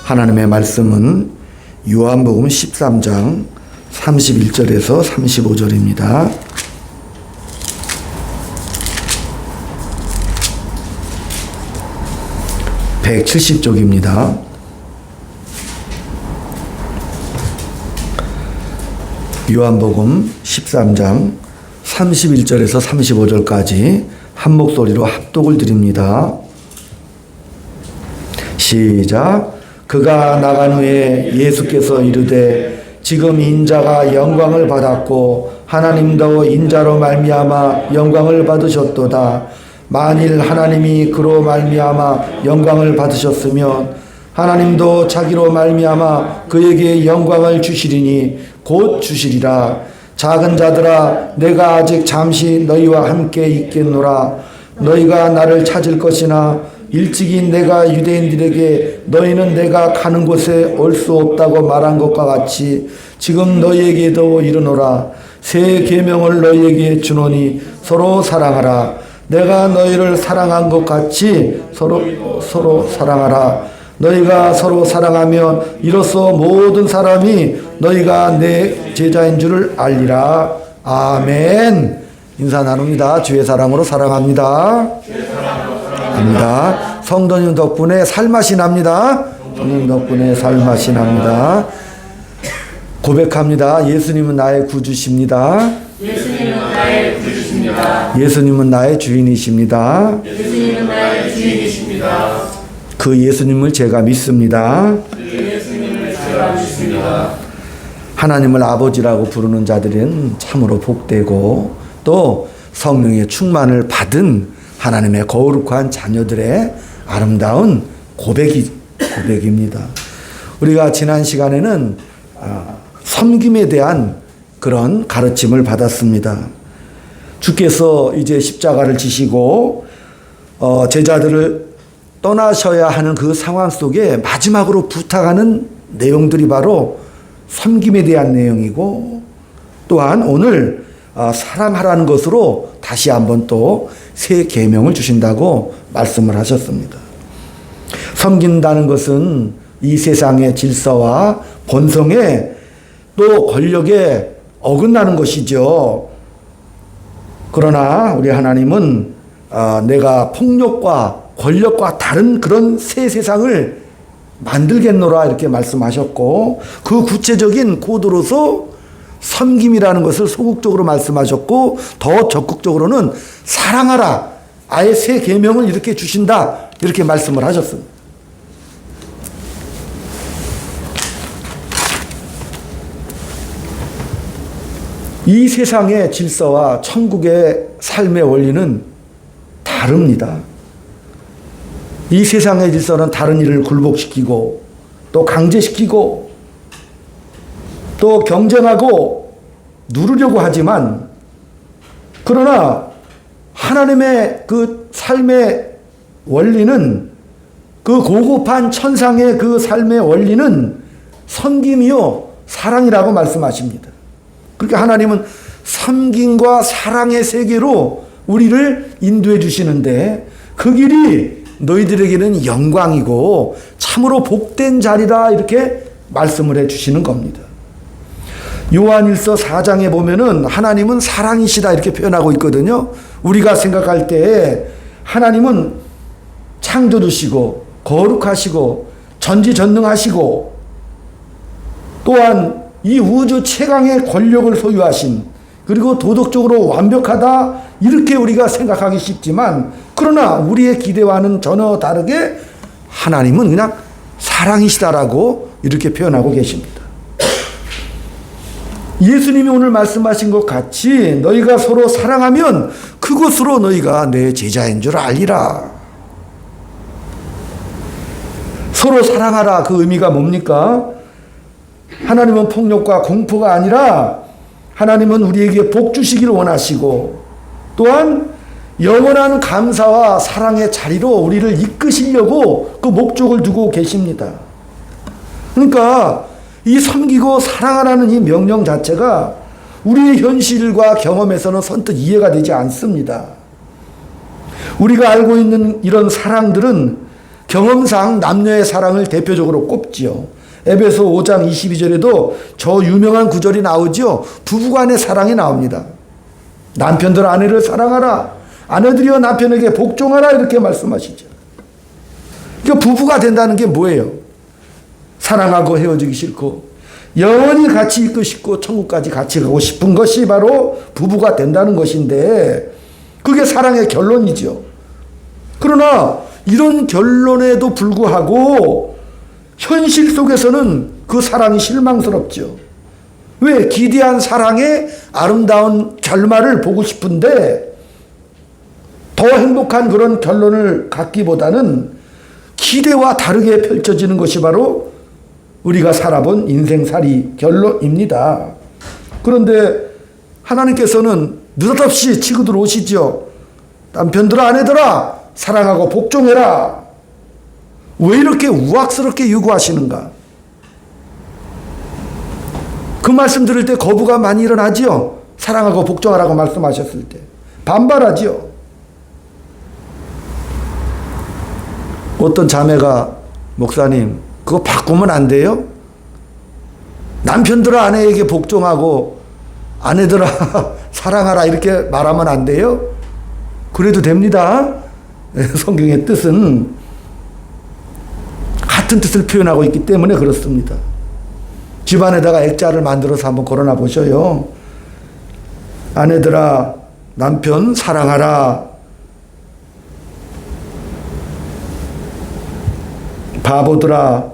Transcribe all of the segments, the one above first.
하나님의 말씀은 요한복음 13장 31절에서 35절입니다. (170쪽입니다) 요한복음 13장 31절에서 35절까지 한 목소리로 합독을 드립니다. 시작. 그가 나간 후에 예수께서 이르되 지금 인자가 영광을 받았고 하나님도 인자로 말미암아 영광을 받으셨도다. 만일 하나님이 그로 말미암아 영광을 받으셨으면 하나님도 자기로 말미암아 그에게 영광을 주시리니 곧 주시리라. 작은 자들아, 내가 아직 잠시 너희와 함께 있겠노라. 너희가 나를 찾을 것이나 일찍이 내가 유대인들에게 너희는 내가 가는 곳에 올 수 없다고 말한 것과 같이 지금 너희에게도 이르노라. 새 계명을 너희에게 주노니 서로 사랑하라. 내가 너희를 사랑한 것 같이 서로 사랑하라. 너희가 서로 사랑하면 이로써 모든 사람이 너희가 내 제자인 줄을 알리라. 아멘. 인사 나눕니다. 주의 사랑으로 사랑합니다. 합니다. 성도님 덕분에 살맛이 납니다. 성도님 덕분에 살맛이 납니다. 고백합니다. 예수님은 나의 구주십니다. 예수님은 나의 구주십니다. 예수님은 나의 주인이십니다. 예수님은 나의 주인이십니다. 그 예수님을 제가 믿습니다. 그 예수님을 제가 믿습니다. 하나님을 아버지라고 부르는 자들은 참으로 복되고 또 성령의 충만을 받은 하나님의 거룩한 자녀들의 아름다운 고백입니다. 우리가 지난 시간에는 섬김에 대한 그런 가르침을 받았습니다. 주께서 이제 십자가를 지시고 제자들을 떠나셔야 하는 그 상황 속에 마지막으로 부탁하는 내용들이 바로 섬김에 대한 내용이고, 또한 오늘 사랑하라는 것으로 다시 한번 또 새 계명을 주신다고 말씀을 하셨습니다. 섬긴다는 것은 이 세상의 질서와 본성에 또 권력에 어긋나는 것이죠. 그러나 우리 하나님은 내가 폭력과 권력과 다른 그런 새 세상을 만들겠노라 이렇게 말씀하셨고, 그 구체적인 코드로서 섬김이라는 것을 소극적으로 말씀하셨고, 더 적극적으로는 사랑하라, 아예 새 계명을 이렇게 주신다 이렇게 말씀을 하셨습니다. 이 세상의 질서와 천국의 삶의 원리는 다릅니다. 이 세상의 질서는 다른 일을 굴복시키고 또 강제시키고 또 경쟁하고 누르려고 하지만, 그러나 하나님의 그 삶의 원리는, 그 고급한 천상의 그 삶의 원리는 섬김이요 사랑이라고 말씀하십니다. 그러니까 하나님은 섬김과 사랑의 세계로 우리를 인도해 주시는데, 그 길이 너희들에게는 영광이고 참으로 복된 자리라 이렇게 말씀을 해 주시는 겁니다. 요한일서 4장에 보면은 하나님은 사랑이시다 이렇게 표현하고 있거든요. 우리가 생각할 때 하나님은 창조주시고 거룩하시고 전지전능하시고 또한 이 우주 최강의 권력을 소유하신, 그리고 도덕적으로 완벽하다 이렇게 우리가 생각하기 쉽지만, 그러나 우리의 기대와는 전혀 다르게 하나님은 그냥 사랑이시다라고 이렇게 표현하고 계십니다. 예수님이 오늘 말씀하신 것 같이 너희가 서로 사랑하면 그것으로 너희가 내 제자인 줄 알리라. 서로 사랑하라, 그 의미가 뭡니까? 하나님은 폭력과 공포가 아니라 하나님은 우리에게 복 주시기를 원하시고, 또한 영원한 감사와 사랑의 자리로 우리를 이끄시려고 그 목적을 두고 계십니다. 그러니까 이 섬기고 사랑하라는 이 명령 자체가 우리의 현실과 경험에서는 선뜻 이해가 되지 않습니다. 우리가 알고 있는 이런 사랑들은 경험상 남녀의 사랑을 대표적으로 꼽지요. 에베소 5장 22절에도 저 유명한 구절이 나오죠. 부부간의 사랑이 나옵니다. 남편들 아내를 사랑하라. 아내들이여 남편에게 복종하라. 이렇게 말씀하시죠. 그러니까 부부가 된다는 게 뭐예요? 사랑하고 헤어지기 싫고 영원히 같이 있고 싶고 천국까지 같이 가고 싶은 것이 바로 부부가 된다는 것인데 그게 사랑의 결론이죠. 그러나 이런 결론에도 불구하고 현실 속에서는 그 사랑이 실망스럽죠. 왜? 기대한 사랑의 아름다운 결말을 보고 싶은데 더 행복한 그런 결론을 갖기보다는 기대와 다르게 펼쳐지는 것이 바로 우리가 살아본 인생살이 결론입니다. 그런데 하나님께서는 느닷없이 치고 들어오시죠. 남편들아 아내들아 사랑하고 복종해라. 왜 이렇게 우악스럽게 요구하시는가? 그 말씀 들을 때 거부가 많이 일어나지요. 사랑하고 복종하라고 말씀하셨을 때 반발하지요. 어떤 자매가 목사님 그거 바꾸면 안 돼요? 남편들아 아내에게 복종하고 아내들아 사랑하라 이렇게 말하면 안 돼요? 그래도 됩니다. 성경의 뜻은 같은 뜻을 표현하고 있기 때문에 그렇습니다. 집안에다가 액자를 만들어서 한번 걸어놔 보셔요. 아내들아 남편 사랑하라. 바보들아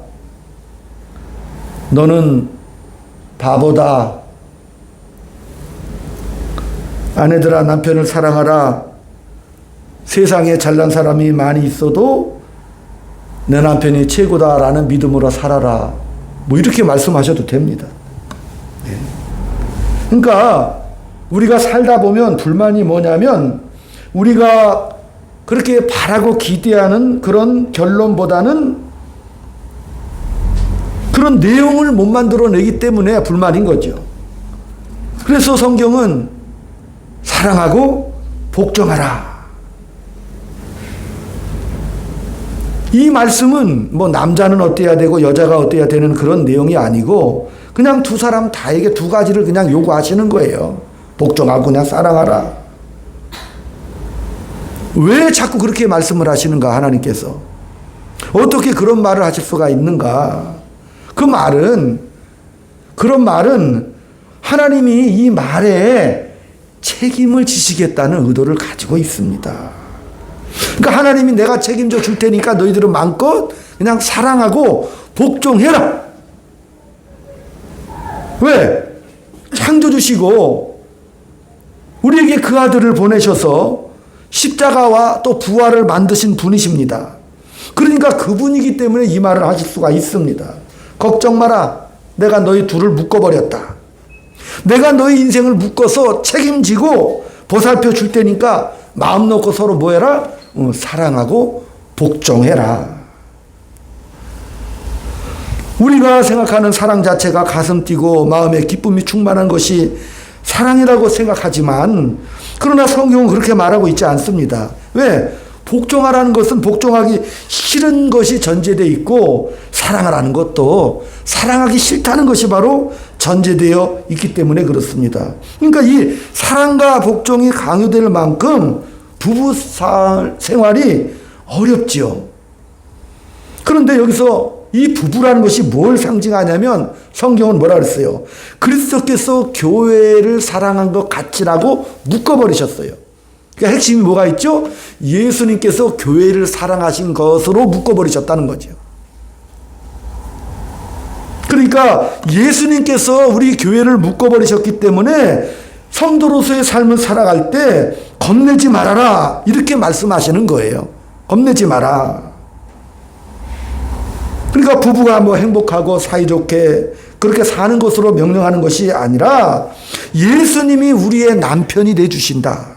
너는 바보다. 아내들아 남편을 사랑하라. 세상에 잘난 사람이 많이 있어도 내 남편이 최고다라는 믿음으로 살아라. 뭐 이렇게 말씀하셔도 됩니다. 네. 그러니까 우리가 살다 보면 불만이 뭐냐면 우리가 그렇게 바라고 기대하는 그런 결론보다는 그런 내용을 못 만들어내기 때문에 불만인 거죠. 그래서 성경은 사랑하고 복종하라. 이 말씀은 뭐 남자는 어때야 되고 여자가 어때야 되는 그런 내용이 아니고 그냥 두 사람 다에게 두 가지를 그냥 요구하시는 거예요. 복종하고 그냥 사랑하라. 왜 자꾸 그렇게 말씀을 하시는가 하나님께서. 어떻게 그런 말을 하실 수가 있는가. 그런 말은 하나님이 이 말에 책임을 지시겠다는 의도를 가지고 있습니다. 그러니까 하나님이 내가 책임져 줄 테니까 너희들은 마음껏 그냥 사랑하고 복종해라. 왜? 창조주시고 우리에게 그 아들을 보내셔서 십자가와 또 부활을 만드신 분이십니다. 그러니까 그분이기 때문에 이 말을 하실 수가 있습니다. 걱정 마라. 내가 너희 둘을 묶어버렸다. 내가 너희 인생을 묶어서 책임지고 보살펴 줄 테니까 마음 놓고 서로 뭐 해라? 사랑하고 복종해라. 우리가 생각하는 사랑 자체가 가슴 뛰고 마음에 기쁨이 충만한 것이 사랑이라고 생각하지만 그러나 성경은 그렇게 말하고 있지 않습니다. 왜? 복종하라는 것은 복종하기 싫은 것이 전제되어 있고 사랑하라는 것도 사랑하기 싫다는 것이 바로 전제되어 있기 때문에 그렇습니다. 그러니까 이 사랑과 복종이 강요될 만큼 부부 생활이 어렵지요. 그런데 여기서 이 부부라는 것이 뭘 상징하냐면 성경은 뭐라 그랬어요? 그리스도께서 교회를 사랑한 것 같이라고 묶어버리셨어요. 그러니까 핵심이 뭐가 있죠? 예수님께서 교회를 사랑하신 것으로 묶어버리셨다는 거죠. 그러니까 예수님께서 우리 교회를 묶어버리셨기 때문에 성도로서의 삶을 살아갈 때 겁내지 말아라 이렇게 말씀하시는 거예요. 겁내지 마라. 그러니까 부부가 뭐 행복하고 사이좋게 그렇게 사는 것으로 명령하는 것이 아니라 예수님이 우리의 남편이 되주신다.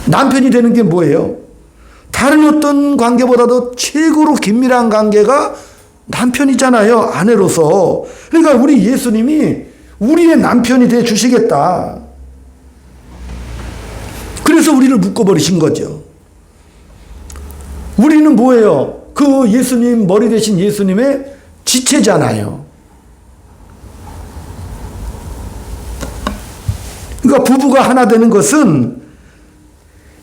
남편이 되는 게 뭐예요? 다른 어떤 관계보다도 최고로 긴밀한 관계가 남편이잖아요. 아내로서. 그러니까 우리 예수님이 우리의 남편이 돼 주시겠다. 그래서 우리를 묶어버리신 거죠. 우리는 뭐예요? 그 예수님, 머리 대신 예수님의 지체잖아요. 그러니까 부부가 하나 되는 것은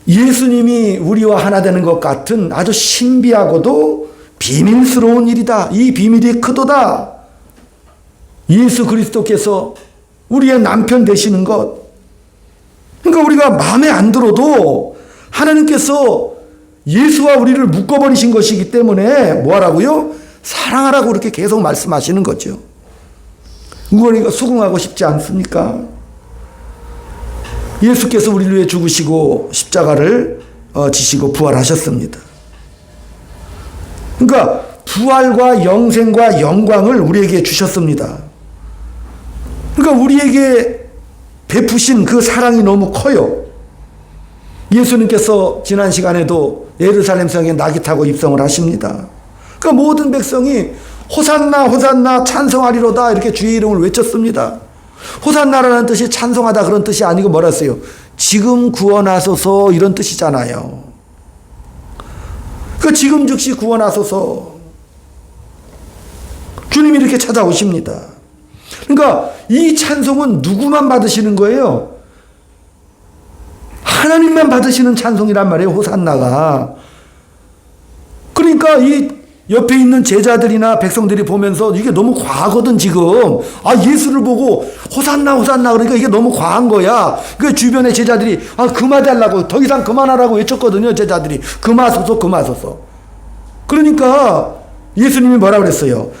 예수님이 우리와 하나 되는 것 같은 아주 신비하고도 비밀스러운 일이다. 이 비밀이 크도다. 예수 그리스도께서 우리의 남편 되시는 것. 그러니까 우리가 마음에 안 들어도 하나님께서 예수와 우리를 묶어버리신 것이기 때문에 뭐하라고요? 사랑하라고 그렇게 계속 말씀하시는 거죠. 우리가 수긍하고 싶지 않습니까? 예수께서 우리를 위해 죽으시고 십자가를 지시고 부활하셨습니다. 그러니까 부활과 영생과 영광을 우리에게 주셨습니다. 그러니까 우리에게 베푸신 그 사랑이 너무 커요. 예수님께서 지난 시간에도 예루살렘 성에 낙이 타고 입성을 하십니다. 그러니까 모든 백성이 호산나 호산나 찬송하리로다 이렇게 주의 이름을 외쳤습니다. 호산나라는 뜻이 찬송하다 그런 뜻이 아니고 뭐라 했어요? 지금 구원하소서 이런 뜻이잖아요. 그러니까 지금 즉시 구원하소서. 주님이 이렇게 찾아오십니다. 그러니까 이 찬송은 누구만 받으시는 거예요? 하나님만 받으시는 찬송이란 말이에요. 호산나가. 그러니까 이 옆에 있는 제자들이나 백성들이 보면서 이게 너무 과하거든 지금. 아 예수를 보고 호산나 호산나 그러니까 이게 너무 과한 거야. 그 주변의 제자들이 그만하라고 더 이상 그만하라고 외쳤거든요. 제자들이 그만하소서 그만하소서. 그러니까 예수님이 뭐라 그랬어요?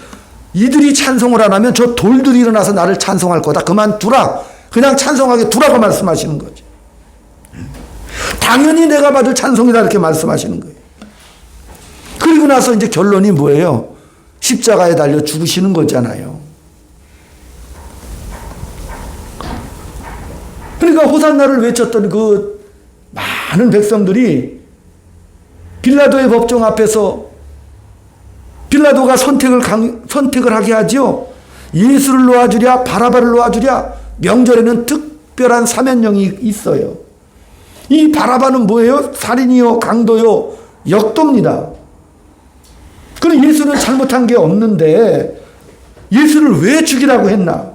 이들이 찬송을 안 하면 저 돌들이 일어나서 나를 찬송할 거다. 그만두라. 그냥 찬송하게 두라고 말씀하시는 거죠. 당연히 내가 받을 찬송이다 이렇게 말씀하시는 거예요. 그리고 나서 이제 결론이 뭐예요? 십자가에 달려 죽으시는 거잖아요. 그러니까 호산나를 외쳤던 그 많은 백성들이 빌라도의 법정 앞에서 빌라도가 선택을 하게 하죠. 예수를 놓아주랴 바라바를 놓아주랴. 명절에는 특별한 사면령이 있어요. 이 바라바는 뭐예요? 살인이요 강도요 역도입니다. 그럼 예수는 잘못한 게 없는데 예수를 왜 죽이라고 했나?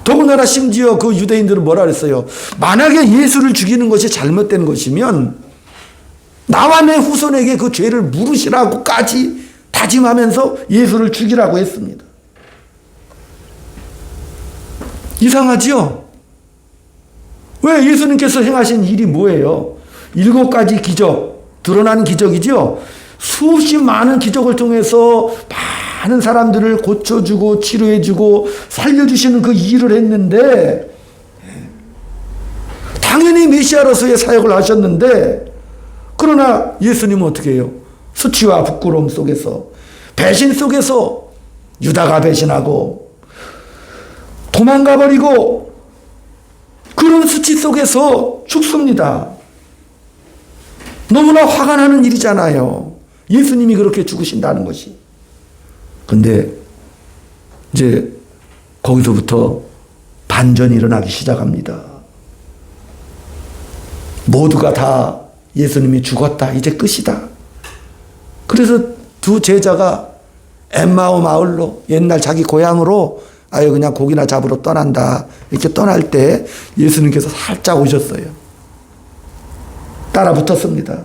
더군다나 심지어 그 유대인들은 뭐라 그랬어요? 만약에 예수를 죽이는 것이 잘못된 것이면 나와 내 후손에게 그 죄를 물으시라고까지 다짐하면서 예수를 죽이라고 했습니다. 이상하지요? 왜 예수님께서 행하신 일이 뭐예요? 7가지 기적, 드러나는 기적이죠? 수없이 많은 기적을 통해서 많은 사람들을 고쳐주고 치료해주고 살려주시는 그 일을 했는데 당연히 메시아로서의 사역을 하셨는데 그러나 예수님은 어떻게 해요? 수치와 부끄러움 속에서 배신 속에서 유다가 배신하고 도망가버리고 그런 수치 속에서 죽습니다. 너무나 화가 나는 일이잖아요. 예수님이 그렇게 죽으신다는 것이. 근데 이제 거기서부터 반전이 일어나기 시작합니다. 모두가 다 예수님이 죽었다. 이제 끝이다. 그래서 두 제자가 엠마오 마을로 옛날 자기 고향으로 아유 그냥 고기나 잡으러 떠난다. 이렇게 떠날 때 예수님께서 살짝 오셨어요. 따라 붙었습니다.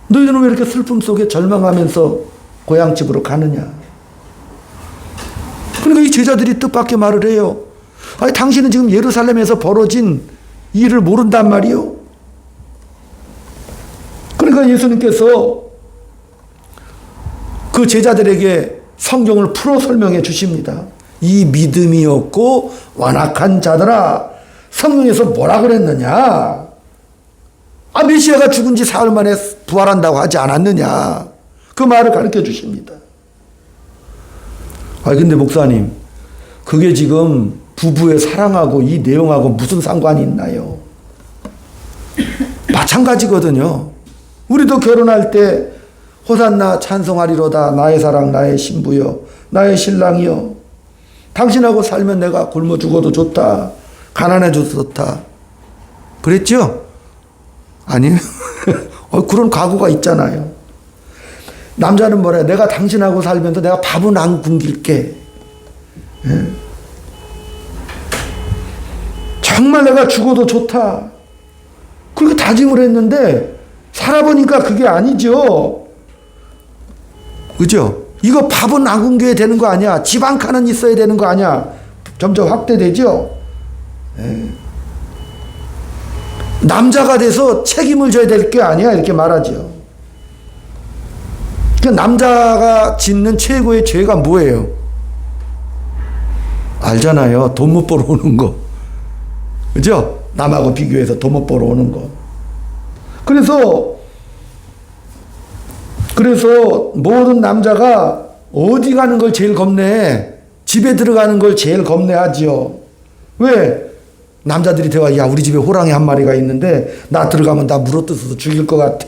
너희들은 왜 이렇게 슬픔 속에 절망하면서 고향집으로 가느냐? 그러니까 이 제자들이 뜻밖의 말을 해요. 아니 당신은 지금 예루살렘에서 벌어진 일을 모른단 말이요. 그러니까 예수님께서 그 제자들에게 성경을 풀어 설명해 주십니다. 이 믿음이 없고 완악한 자들아, 성경에서 뭐라고 그랬느냐? 메시아가 죽은 지 사흘 만에 부활한다고 하지 않았느냐? 그 말을 가르쳐 주십니다. 근데 목사님, 그게 지금 부부의 사랑하고 이 내용하고 무슨 상관이 있나요? 마찬가지거든요. 우리도 결혼할 때 호산나 찬송하리로다 나의 사랑 나의 신부여 나의 신랑이여 당신하고 살면 내가 굶어 죽어도 좋다 가난해져도 좋다 그랬죠? 아니요. 그런 각오가 있잖아요. 남자는 뭐래? 내가 당신하고 살면서 내가 밥은 안 굶길게. 예? 정말 내가 죽어도 좋다. 그렇게 다짐을 했는데 살아보니까 그게 아니죠. 그죠? 이거 밥은 안 굶겨야 되는 거 아니야? 집 한 칸은 있어야 되는 거 아니야? 점점 확대되죠. 예. 남자가 돼서 책임을 져야 될 게 아니야, 이렇게 말하죠. 그 남자가 짓는 최고의 죄가 뭐예요? 알잖아요. 돈 못 벌어 오는 거. 그죠? 남하고 비교해서 돈 못 벌어 오는 거. 그래서 모든 남자가 어디 가는 걸 제일 겁내해? 집에 들어가는 걸 제일 겁내하지요. 왜? 남자들이 대화, 야, 우리 집에 호랑이 한 마리가 있는데 나 들어가면 나 물어뜯어서 죽일 것 같아.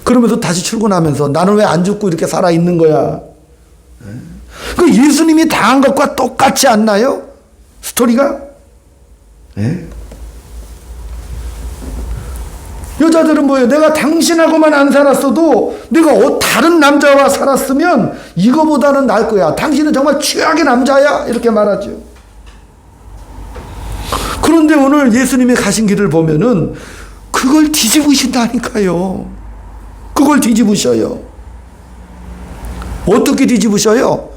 그러면서 다시 출근하면서 나는 왜 안 죽고 이렇게 살아있는 거야? 그 예수님이 당한 것과 똑같지 않나요? 스토리가? 네. 여자들은 뭐예요? 내가 당신하고만 안 살았어도 내가 다른 남자와 살았으면 이거보다는 나을 거야. 당신은 정말 최악의 남자야. 이렇게 말하죠. 그런데 오늘 예수님이 가신 길을 보면은 그걸 뒤집으신다니까요. 그걸 뒤집으셔요. 어떻게 뒤집으셔요?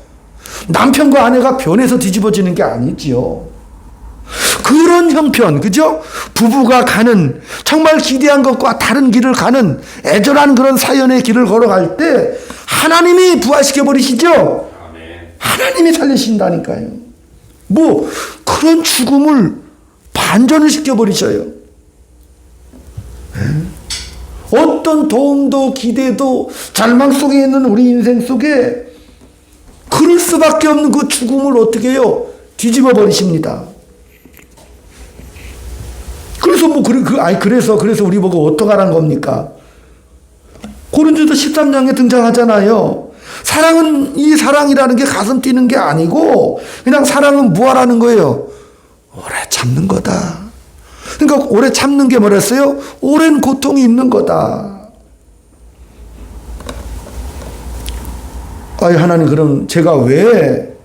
남편과 아내가 변해서 뒤집어지는 게 아니지요. 그런 형편, 그죠? 부부가 가는 정말 기대한 것과 다른 길을 가는 애절한 그런 사연의 길을 걸어갈 때 하나님이 부활시켜 버리시죠. 하나님이 살리신다니까요. 뭐 그런 죽음을 반전을 시켜 버리셔요. 어떤 도움도 기대도 절망 속에 있는 우리 인생 속에 그럴 수밖에 없는 그 죽음을 어떻게 해요? 뒤집어 버리십니다. 그래서 우리 보고 어떡하란 겁니까? 고린도서 13장에 등장하잖아요. 이 사랑이라는 게 가슴 뛰는 게 아니고 그냥 사랑은 무엇하는 거예요? 오래 참는 거다. 그러니까 오래 참는 게 뭐랬어요? 오랜 고통이 있는 거다. 하나님, 그럼 제가 왜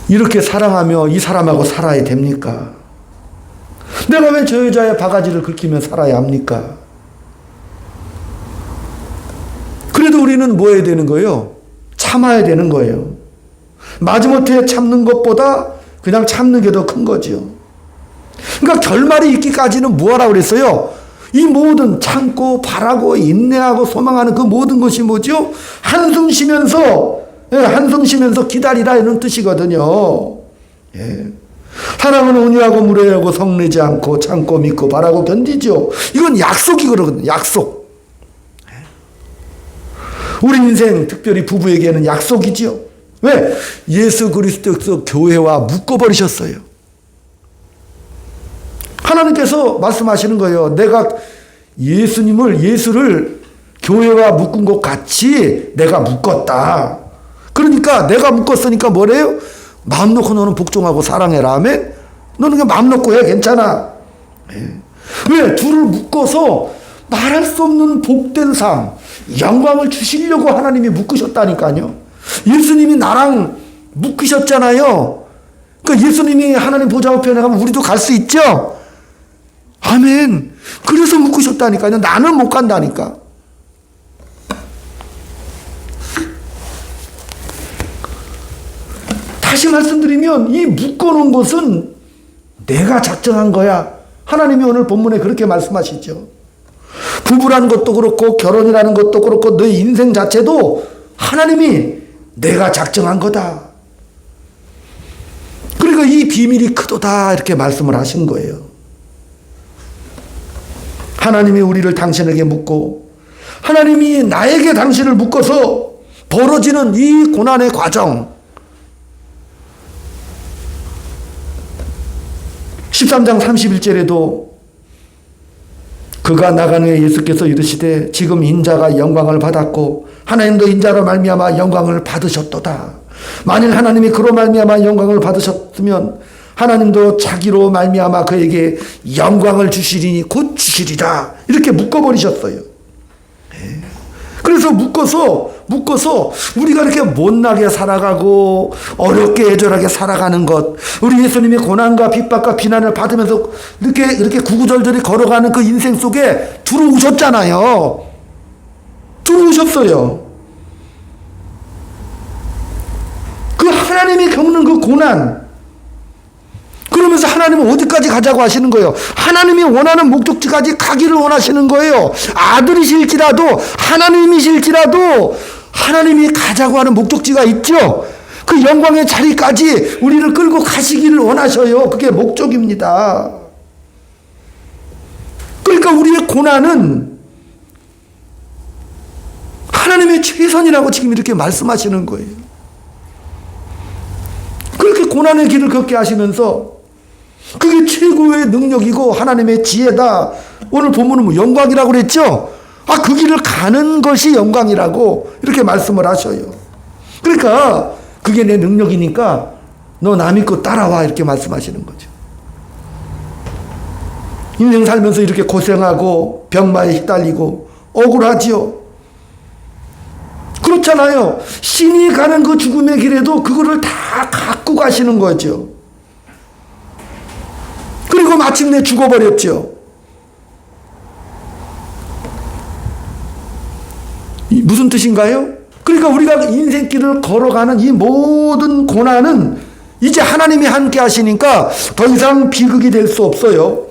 이렇게 사랑하며 이 사람하고 살아야 됩니까? 내가 왜 저 여자의 바가지를 긁히며 살아야 합니까? 그래도 우리는 뭐 해야 되는 거예요? 참아야 되는 거예요. 마지못해 참는 것보다 그냥 참는 게 더 큰 거죠. 그러니까 결말이 있기까지는 뭐하라고 그랬어요? 이 모든 참고 바라고 인내하고 소망하는 그 모든 것이 뭐죠? 한숨 쉬면서 기다리라 이런 뜻이거든요. 예. 사랑은 온유하고 무례하고 성내지 않고 참고 믿고 바라고 견디죠. 이건 약속이거든요. 약속. 우리 인생 특별히 부부에게는 약속이죠. 왜? 예수 그리스도께서 교회와 묶어버리셨어요. 하나님께서 말씀하시는 거예요. 내가 예수를 교회와 묶은 것 같이 내가 묶었다. 그러니까 내가 묶었으니까 뭐래요? 마음 놓고 너는 복종하고 사랑해라. 아멘? 너는 그냥 마음 놓고 해. 괜찮아. 왜? 둘을 묶어서 말할 수 없는 복된 삶, 영광을 주시려고 하나님이 묶으셨다니까요. 예수님이 나랑 묶으셨잖아요. 그러니까 예수님이 하나님 보좌 우편에 가면 우리도 갈 수 있죠? 아멘. 그래서 묶으셨다니까요. 나는 못 간다니까. 다시 말씀드리면 이 묶어놓은 것은 내가 작정한 거야. 하나님이 오늘 본문에 그렇게 말씀하시죠. 부부라는 것도 그렇고 결혼이라는 것도 그렇고 너의 인생 자체도 하나님이 내가 작정한 거다. 그러니까 이 비밀이 크도다 이렇게 말씀을 하신 거예요. 하나님이 우리를 당신에게 묶고 하나님이 나에게 당신을 묶어서 벌어지는 이 고난의 과정, 13장 31절에도 그가 나간 후에 예수께서 이르시되 지금 인자가 영광을 받았고 하나님도 인자로 말미암아 영광을 받으셨도다. 만일 하나님이 그로 말미암아 영광을 받으셨으면 하나님도 자기로 말미암아 그에게 영광을 주시리니 곧 주시리라 이렇게 묶어버리셨어요. 그래서 묶어서 우리가 이렇게 못나게 살아가고 어렵게 애절하게 살아가는 것, 우리 예수님의 고난과 핍박과 비난을 받으면서 이렇게 구구절절히 걸어가는 그 인생 속에 들어오셨잖아요. 들어오셨어요. 그 하나님이 겪는 그 고난, 그러면서 하나님은 어디까지 가자고 하시는 거예요? 하나님이 원하는 목적지까지 가기를 원하시는 거예요. 아들이실지라도 하나님이실지라도 하나님이 가자고 하는 목적지가 있죠. 그 영광의 자리까지 우리를 끌고 가시기를 원하셔요. 그게 목적입니다. 그러니까 우리의 고난은 하나님의 최선이라고 지금 이렇게 말씀하시는 거예요. 그렇게 고난의 길을 걷게 하시면서 그게 최고의 능력이고 하나님의 지혜다. 오늘 본문은 뭐 영광이라고 그랬죠? 그 길을 가는 것이 영광이라고 이렇게 말씀을 하셔요. 그러니까 그게 내 능력이니까 너 나 믿고 따라와 이렇게 말씀하시는 거죠. 인생 살면서 이렇게 고생하고 병마에 시달리고 억울하지요. 그렇잖아요. 신이 가는 그 죽음의 길에도 그거를 다 갖고 가시는 거죠. 그리고 마침내 죽어버렸죠. 무슨 뜻인가요? 그러니까 우리가 인생길을 걸어가는 이 모든 고난은 이제 하나님이 함께 하시니까 더 이상 비극이 될 수 없어요.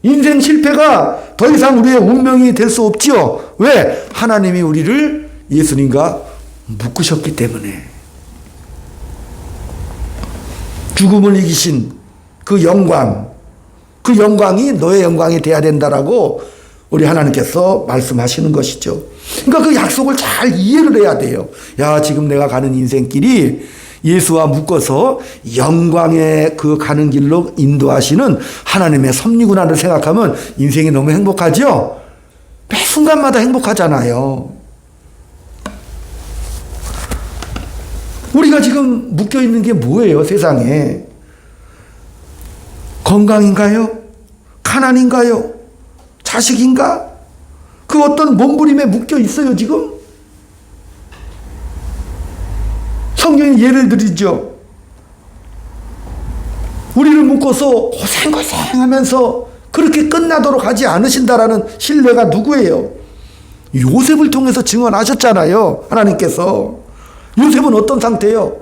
인생 실패가 더 이상 우리의 운명이 될 수 없지요. 왜? 하나님이 우리를 예수님과 묶으셨기 때문에. 죽음을 이기신 그 영광이 너의 영광이 돼야 된다라고 우리 하나님께서 말씀하시는 것이죠. 그러니까 그 약속을 잘 이해를 해야 돼요. 야, 지금 내가 가는 인생길이 예수와 묶어서 영광의 그 가는 길로 인도하시는 하나님의 섭리구나를 생각하면 인생이 너무 행복하죠? 매 순간마다 행복하잖아요. 우리가 지금 묶여있는 게 뭐예요, 세상에? 건강인가요? 가난인가요? 자식인가? 그 어떤 몸부림에 묶여 있어요, 지금? 성경이 예를 들이죠. 우리를 묶어서 고생하면서 그렇게 끝나도록 하지 않으신다라는 신뢰가 누구예요? 요셉을 통해서 증언하셨잖아요, 하나님께서. 요셉은 어떤 상태예요?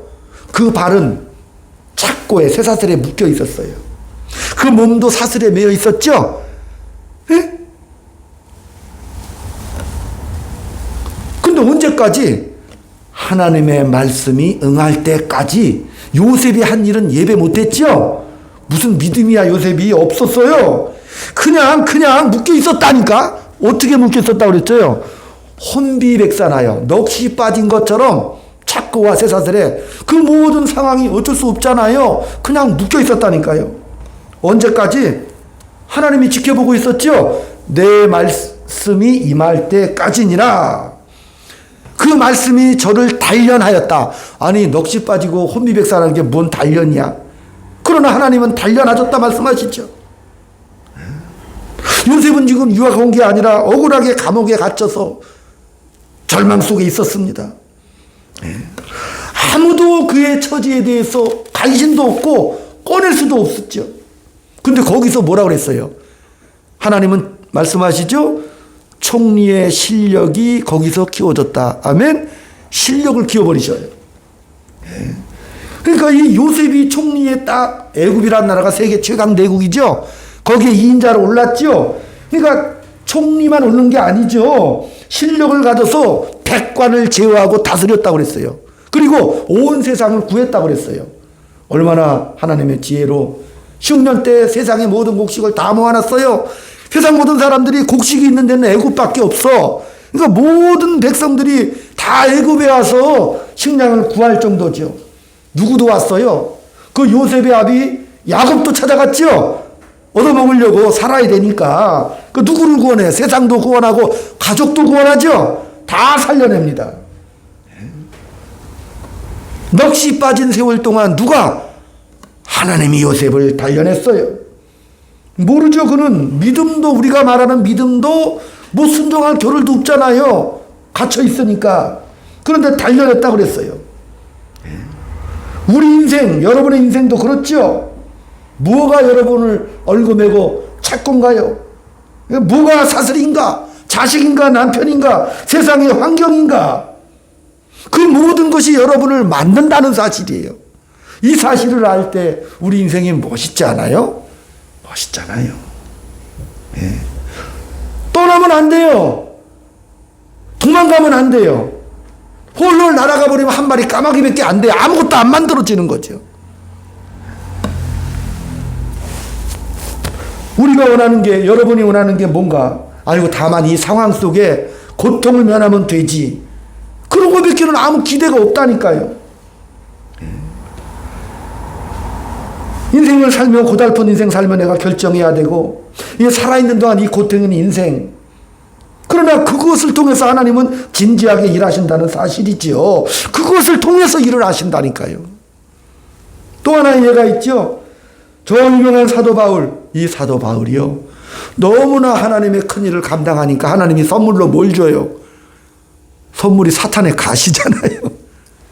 그 발은 착고에 쇠사슬에 묶여 있었어요. 그 몸도 사슬에 매여 있었죠? 예? 근데 언제까지? 하나님의 말씀이 응할 때까지. 요셉이 한 일은 예배 못했죠? 무슨 믿음이야, 요셉이 없었어요. 그냥 묶여 있었다니까? 어떻게 묶여 있었다고 그랬어요? 혼비백산하여 넋이 빠진 것처럼 착고와 쇠사슬에 그 모든 상황이 어쩔 수 없잖아요. 그냥 묶여 있었다니까요. 언제까지? 하나님이 지켜보고 있었죠? 내 말씀이 임할 때까지니라. 그 말씀이 저를 단련하였다. 아니, 넋이 빠지고 혼미백산하는 게 뭔 단련이야? 그러나 하나님은 단련하셨다 말씀하시죠. 요셉은 지금 유학 온 게 아니라 억울하게 감옥에 갇혀서 절망 속에 있었습니다. 아무도 그의 처지에 대해서 관심도 없고 꺼낼 수도 없었죠. 근데 거기서 뭐라고 그랬어요? 하나님은 말씀하시죠? 총리의 실력이 거기서 키워졌다. 아멘? 실력을 키워버리셔요. 그러니까 이 요셉이 총리에 딱, 애굽이라는 나라가 세계 최강 대국이죠. 거기에 2인자로 올랐죠. 그러니까 총리만 오른 게 아니죠. 실력을 가져서 백관을 제어하고 다스렸다고 그랬어요. 그리고 온 세상을 구했다고 그랬어요. 얼마나 하나님의 지혜로 10년 때 세상의 모든 곡식을 다 모아놨어요. 세상 모든 사람들이 곡식이 있는 데는 애굽밖에 없어. 그러니까 모든 백성들이 다 애굽에 와서 식량을 구할 정도죠. 누구도 왔어요? 그 요셉의 아비 야곱도 찾아갔죠. 얻어먹으려고 살아야 되니까. 그 누구를 구원해? 세상도 구원하고 가족도 구원하죠. 다 살려냅니다. 넋이 빠진 세월 동안 누가? 하나님이 요셉을 단련했어요. 모르죠. 그는 믿음도, 우리가 말하는 믿음도 못 순종할 겨를도 없잖아요. 갇혀 있으니까. 그런데 단련했다고 그랬어요. 우리 인생, 여러분의 인생도 그렇죠. 뭐가 여러분을 얽어매고 찾건가요? 뭐가 사슬인가? 자식인가? 남편인가? 세상의 환경인가? 그 모든 것이 여러분을 만든다는 사실이에요. 이 사실을 알 때 우리 인생이 멋있지 않아요? 멋있잖아요. 예. 떠나면 안 돼요. 도망가면 안 돼요. 홀로 날아가 버리면 한 마리 까마귀밖에 안 돼요. 아무것도 안 만들어지는 거죠. 우리가 원하는 게, 여러분이 원하는 게 뭔가? 아니고 다만 이 상황 속에 고통을 면하면 되지. 그런 것밖에는 아무 기대가 없다니까요. 인생을 살며, 고달픈 인생 살며 내가 결정해야 되고, 이 살아있는 동안 이 고통은 인생. 그러나 그것을 통해서 하나님은 진지하게 일하신다는 사실이지요. 그것을 통해서 일을 하신다니까요. 또 하나의 예가 있죠. 저 유명한 사도 바울, 이 사도 바울이요, 너무나 하나님의 큰 일을 감당하니까 하나님이 선물로 뭘 줘요? 선물이 사탄의 가시잖아요.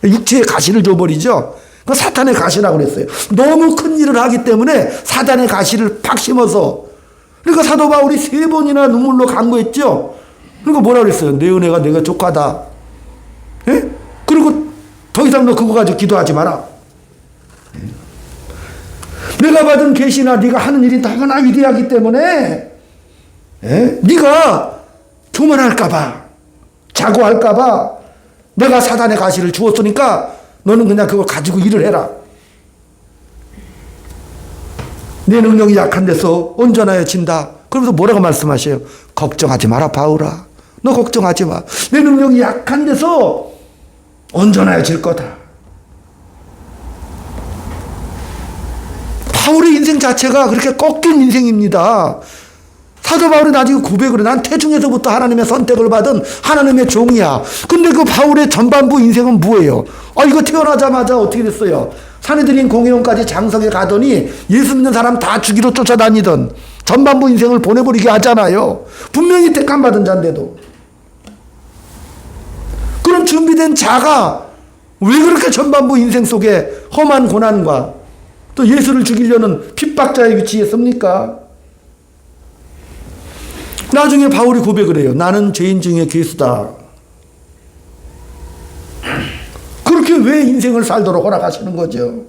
육체의 가시를 줘버리죠. 그 사탄의 가시라고 그랬어요. 너무 큰 일을 하기 때문에 사탄의 가시를 팍 심어서. 그러니까 사도 바울이 3번이나 눈물로 간구했죠. 그리고 뭐라고 그랬어요? 내 은혜가 내가 족하다. 예? 그리고 더 이상 너 그거 가지고 기도하지 마라. 내가 받은 계시나 네가 하는 일이 너무나 위대하기 때문에, 예? 네가 교만할까봐, 자고할까봐 내가 사단의 가시를 주었으니까 너는 그냥 그걸 가지고 일을 해라. 내 능력이 약한 데서 온전하여진다. 그러면서 뭐라고 말씀하셔요? 걱정하지 마라 바울아. 너 걱정하지 마. 내 능력이 약한 데서 온전하여질 거다. 바울의 인생 자체가 그렇게 꺾인 인생입니다. 사도 바울이 나중에 고백을 해. 난 태중에서부터 하나님의 선택을 받은 하나님의 종이야. 근데 그 바울의 전반부 인생은 뭐예요? 이거 태어나자마자 어떻게 됐어요? 산헤드린 공회원까지 장성에 가더니 예수 믿는 사람 다 죽이러 쫓아다니던 전반부 인생을 보내버리게 하잖아요. 분명히 택함받은 자인데도. 그런 준비된 자가 왜 그렇게 전반부 인생 속에 험한 고난과 또 예수를 죽이려는 핍박자의 위치에 섭니까? 나중에 바울이 고백을 해요. 나는 죄인 중에 괴수다. 그렇게 왜 인생을 살도록 허락하시는 거죠?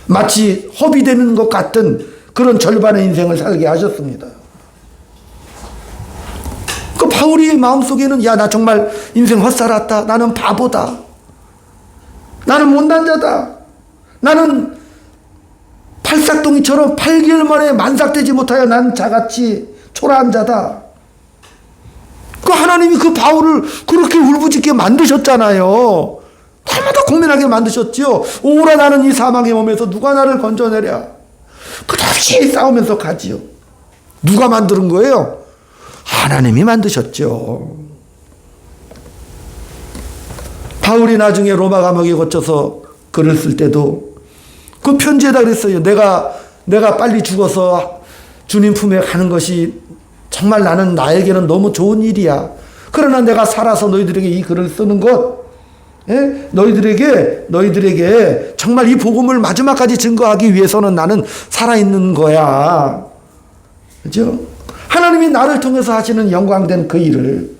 마치 허비되는 것 같은 그런 절반의 인생을 살게 하셨습니다. 그 바울이 마음속에는 야, 나 정말 인생 헛살았다. 나는 바보다. 나는 못난 자다. 나는 팔싹동이처럼 8개월 만에 만삭되지 못하여 난 자같이 초라한 자다. 그 하나님이 그 바울을 그렇게 울부짖게 만드셨잖아요. 날마다 고민하게 만드셨지요. 오라 나는 이 사망의 몸에서 누가 나를 건져내랴. 끝없이 싸우면서 가지요. 누가 만드는 거예요? 하나님이 만드셨죠. 바울이 나중에 로마 감옥에 갇혀서 글을 쓸 때도 그 편지에다 그랬어요. 내가 빨리 죽어서 주님 품에 가는 것이 정말 나에게는 너무 좋은 일이야. 그러나 내가 살아서 너희들에게 이 글을 쓰는 것, 예? 너희들에게 정말 이 복음을 마지막까지 증거하기 위해서는 나는 살아있는 거야. 그죠? 하나님이 나를 통해서 하시는 영광된 그 일을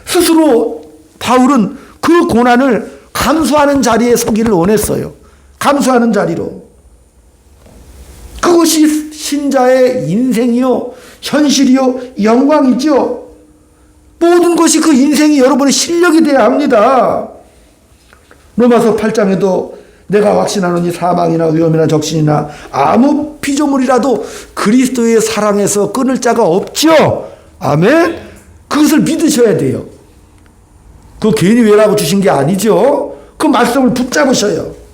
스스로 바울은 그 고난을 감수하는 자리에 서기를 원했어요. 감수하는 자리로. 그것이 신자의 인생이요, 현실이요, 영광이죠. 모든 것이 그 인생이 여러분의 실력이 되어야 합니다. 로마서 8장에도 내가 확신하노니 사망이나 위험이나 적신이나 아무 피조물이라도 그리스도의 사랑에서 끊을 자가 없죠. 아멘. 그것을 믿으셔야 돼요. 그 괜히 왜라고 주신 게 아니죠. 그 말씀을 붙잡으셔요.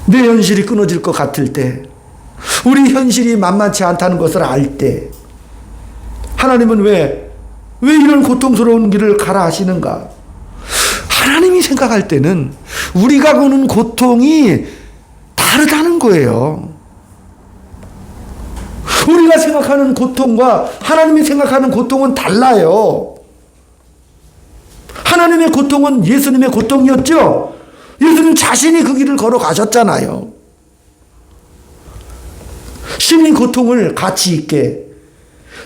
내 현실이 끊어질 것 같을 때, 우리 현실이 만만치 않다는 것을 알 때, 하나님은 왜 이런 고통스러운 길을 가라 하시는가? 하나님이 생각할 때는 우리가 보는 고통이 다 다르다는 거예요. 우리가 생각하는 고통과 하나님이 생각하는 고통은 달라요. 하나님의 고통은 예수님의 고통이었죠. 예수님 자신이 그 길을 걸어가셨잖아요. 신인 고통을 가치 있게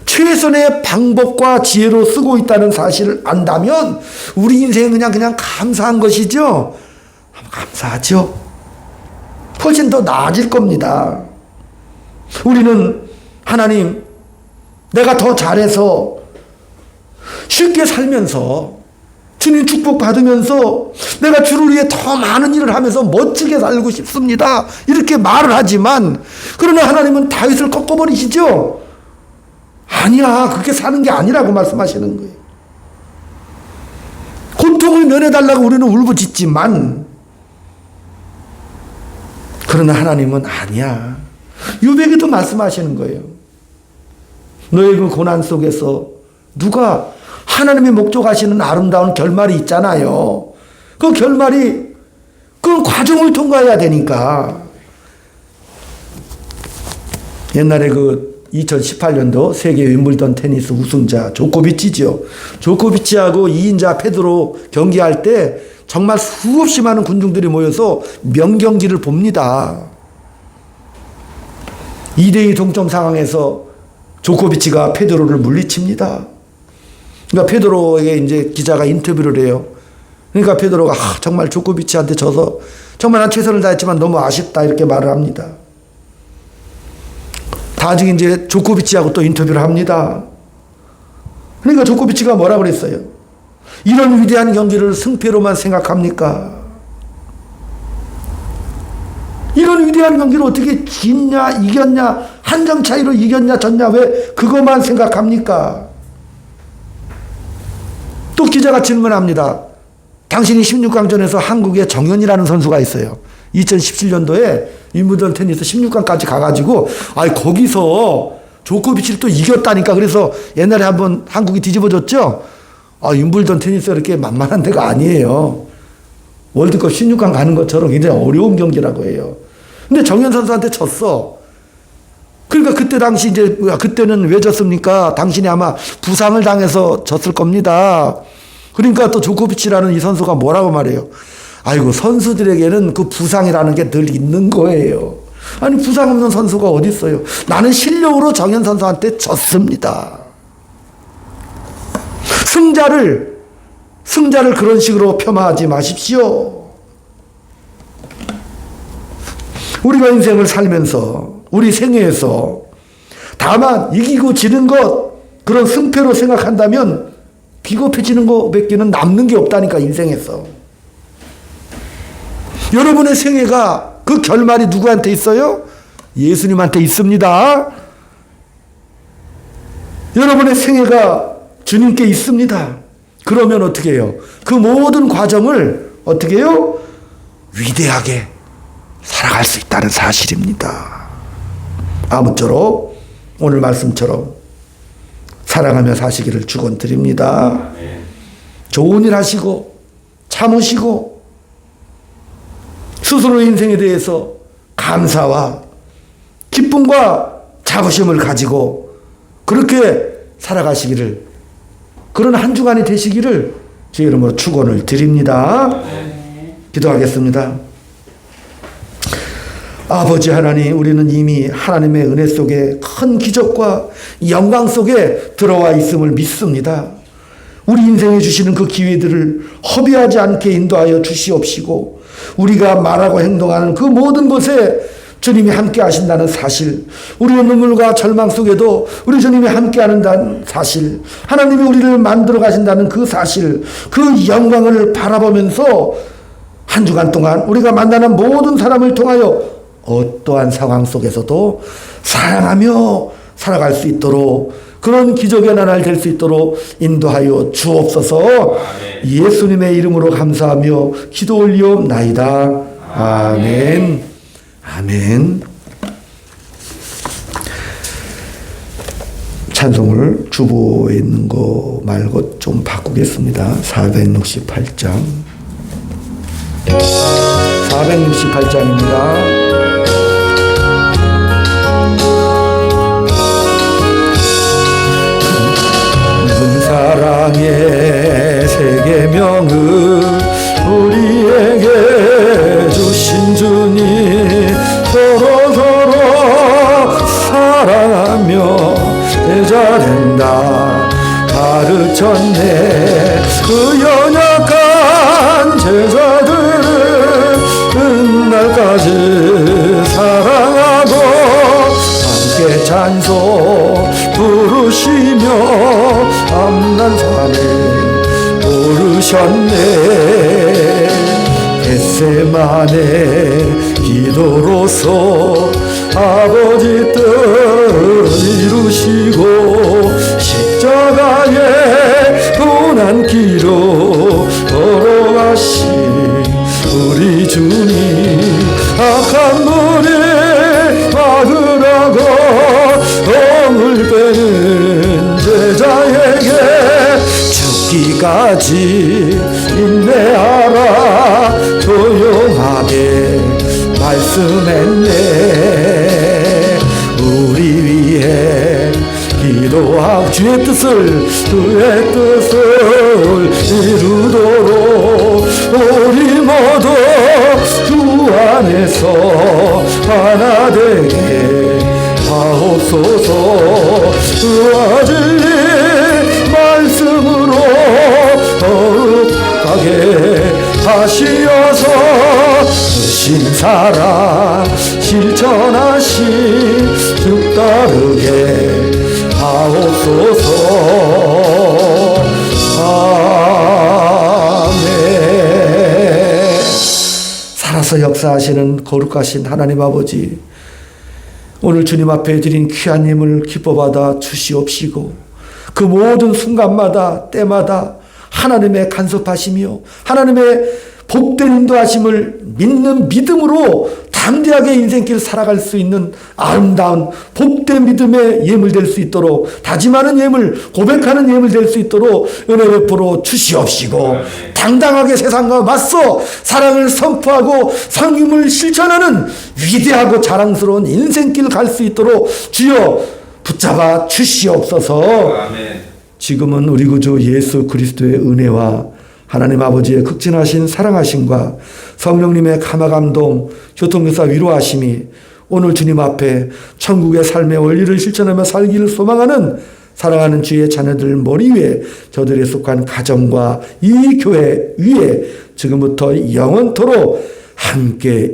최선의 방법과 지혜로 쓰고 있다는 사실을 안다면 우리 인생은 그냥 감사한 것이죠. 감사하죠. 훨씬 더 나아질 겁니다. 우리는 하나님, 내가 더 잘해서 쉽게 살면서 주님 축복 받으면서 내가 주를 위해 더 많은 일을 하면서 멋지게 살고 싶습니다. 이렇게 말을 하지만 그러나 하나님은 다윗을 꺾어버리시죠. 아니야, 그렇게 사는 게 아니라고 말씀하시는 거예요. 고통을 면해달라고 우리는 울부짖지만 그러나 하나님은 아니야. 요백에도 말씀하시는 거예요. 너의 그 고난 속에서 누가 하나님이 목적하시는 아름다운 결말이 있잖아요. 그 결말이 그 과정을 통과해야 되니까. 옛날에 그 2018년도 세계 윈블던 테니스 우승자 조코비치죠. 조코비치하고 2인자 페드로 경기할 때 정말 수없이 많은 군중들이 모여서 명경기를 봅니다. 2대2 동점 상황에서 조코비치가 페드로를 물리칩니다. 그러니까 페드로에게 이제 기자가 인터뷰를 해요. 그러니까 페드로가 정말 조코비치한테 져서 정말 난 최선을 다했지만 너무 아쉽다 이렇게 말을 합니다. 나중에 이제 조코비치하고 또 인터뷰를 합니다. 그러니까 조코비치가 뭐라 그랬어요? 이런 위대한 경기를 승패로만 생각합니까? 이런 위대한 경기를 어떻게 지냐, 이겼냐, 한 점 차이로 이겼냐, 졌냐, 왜 그것만 생각합니까? 또 기자가 질문합니다. 당신이 16강전에서 한국의 정현이라는 선수가 있어요. 2017년도에 윈블던 테니스 16강까지 가가지고, 거기서 조코비치를 또 이겼다니까. 그래서 옛날에 한번 한국이 뒤집어졌죠? 윈블던 테니스가 이렇게 만만한 데가 아니에요. 월드컵 16강 가는 것처럼 굉장히 어려운 경기라고 해요. 근데 정현 선수한테 졌어. 그러니까 그때 당시 이제 그때는 왜 졌습니까? 당신이 아마 부상을 당해서 졌을 겁니다. 그러니까 또 조코비치라는 이 선수가 뭐라고 말해요? 아이고, 선수들에게는 그 부상이라는 게 늘 있는 거예요. 아니, 부상 없는 선수가 어디 있어요? 나는 실력으로 정현 선수한테 졌습니다. 승자를 그런 식으로 폄하하지 마십시오. 우리가 인생을 살면서 우리 생애에서 다만 이기고 지는 것, 그런 승패로 생각한다면 비겁해지는 것밖에는 남는 게 없다니까, 인생에서. 여러분의 생애가 그 결말이 누구한테 있어요? 예수님한테 있습니다. 여러분의 생애가 주님께 있습니다. 그러면 어떻게 해요? 그 모든 과정을 어떻게 해요? 위대하게 살아갈 수 있다는 사실입니다. 아무쪼록 오늘 말씀처럼 사랑하며 사시기를 축원드립니다. 좋은 일 하시고 참으시고 스스로의 인생에 대해서 감사와 기쁨과 자부심을 가지고 그렇게 살아가시기를, 그런 한 주간이 되시기를 제 이름으로 축원을 드립니다. 기도하겠습니다. 아버지 하나님, 우리는 이미 하나님의 은혜 속에 큰 기적과 영광 속에 들어와 있음을 믿습니다. 우리 인생에 주시는 그 기회들을 허비하지 않게 인도하여 주시옵시고, 우리가 말하고 행동하는 그 모든 것에 주님이 함께 하신다는 사실, 우리의 눈물과 절망 속에도 우리 주님이 함께 하는다는 사실, 하나님이 우리를 만들어 가신다는 그 사실, 그 영광을 바라보면서 한 주간 동안 우리가 만나는 모든 사람을 통하여 어떠한 상황 속에서도 사랑하며 살아갈 수 있도록, 그런 기적의 나날 될 수 있도록 인도하여 주옵소서. 예수님의 이름으로 감사하며 기도 올리옵나이다. 아멘. 아멘. 찬송을 주보에 있는 거 말고 좀 바꾸겠습니다. 468장. 468장입니다. 사랑의 세계명을 우리에게 주신 주님, 서로 사랑하며 되자된다 가르쳤네. 그 연약한 제자들은 끝날까지 사랑하고 함께 찬송 부르시며 앞난산에 오르셨네. 겟세마네 기도로서 아버지 뜻 이루시고 십자가의 고난길로 걸어가신 우리 주님, 악한 무리 막으라고 똥을 빼는 제자에게 죽기까지 인내하라 조용하게 말씀했네. 우리 위해 기도하고 주의 뜻을 이루도록 우리 모두 주 안에서 하나 되게 하옵소서. 주와 진리 말씀으로 거룩하게 하시어서 주신 사랑 실천하신 주 따르게 하옵소서. 아멘. 살아서 역사하시는 거룩하신 하나님 아버지, 오늘 주님 앞에 드린 귀한 힘을 기뻐받아 주시옵시고 그 모든 순간마다 때마다 하나님의 간섭하시며 하나님의 복된 인도하심을 믿는 믿음으로 담대하게 인생길 살아갈 수 있는 아름다운 복된 믿음의 예물 될 수 있도록, 다짐하는 예물, 고백하는 예물 될 수 있도록 은혜 베풀어 주시옵시고 당당하게 세상과 맞서 사랑을 선포하고 섬김을 실천하는 위대하고 자랑스러운 인생길 갈 수 있도록 주여 붙잡아 주시옵소서. 아멘. 지금은 우리 구주 예수 그리스도의 은혜와 하나님 아버지의 극진하신 사랑하심과 성령님의 감화감동, 교통교사 위로하심이 오늘 주님 앞에 천국의 삶의 원리를 실천하며 살기를 소망하는 사랑하는 주의 자녀들 머리 위에 저들에 속한 가정과 이 교회 위에 지금부터 영원토록 함께